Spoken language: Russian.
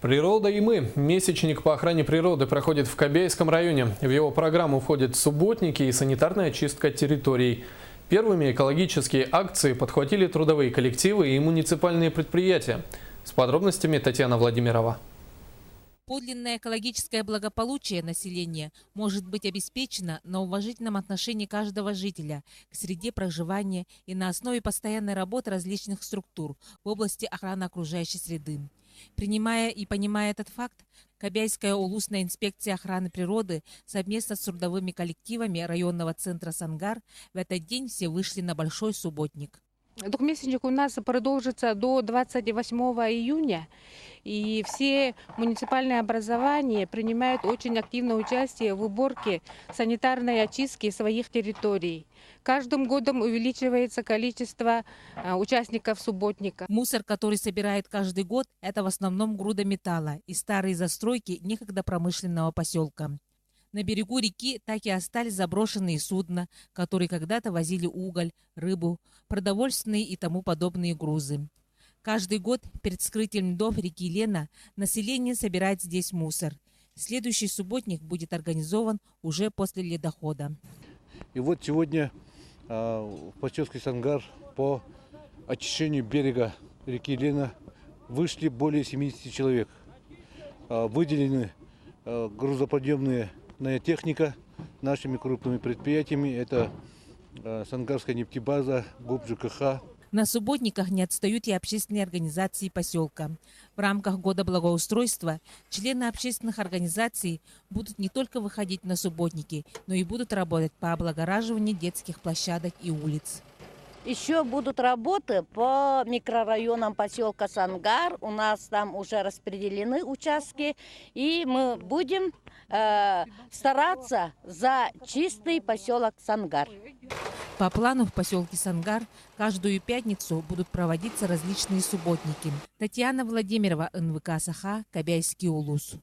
Природа и мы. Месячник по охране природы проходит в Кобяйском районе. В его программу входят субботники и санитарная чистка территорий. Первыми экологические акции подхватили трудовые коллективы и муниципальные предприятия. С подробностями Татьяна Владимирова. Подлинное экологическое благополучие населения может быть обеспечено на уважительном отношении каждого жителя к среде проживания и на основе постоянной работы различных структур в области охраны окружающей среды. Принимая и понимая этот факт, Кобяйская улусная инспекция охраны природы совместно с трудовыми коллективами районного центра Сангар в этот день все вышли на большой субботник. Двухмесячник у нас продолжится до 28 июня, и все муниципальные образования принимают очень активное участие в уборке, санитарной очистке своих территорий. Каждым годом увеличивается количество участников субботника. Мусор, который собирают каждый год, это в основном груда металла и старые застройки некогда промышленного поселка. На берегу реки так и остались заброшенные судна, которые когда-то возили уголь, рыбу, продовольственные и тому подобные грузы. Каждый год перед вскрытием льдов реки Лена население собирает здесь мусор. Следующий субботник будет организован уже после ледохода. И вот сегодня в поселке Сангар по очищению берега реки Лена вышли более 70 человек. Выделены грузоподъемные техника нашими крупными предприятиями. Это Сангарская нефтебаза, ГУП ЖКХ. На субботниках не отстают и общественные организации поселка. В рамках года благоустройства члены общественных организаций будут не только выходить на субботники, но и будут работать по облагораживанию детских площадок и улиц. Еще будут работы по микрорайонам поселка Сангар. У нас там уже распределены участки. И мы будем стараться за чистый поселок Сангар. По плану в поселке Сангар каждую пятницу будут проводиться различные субботники. Татьяна Владимирова, НВК Саха, Кобяйский улус.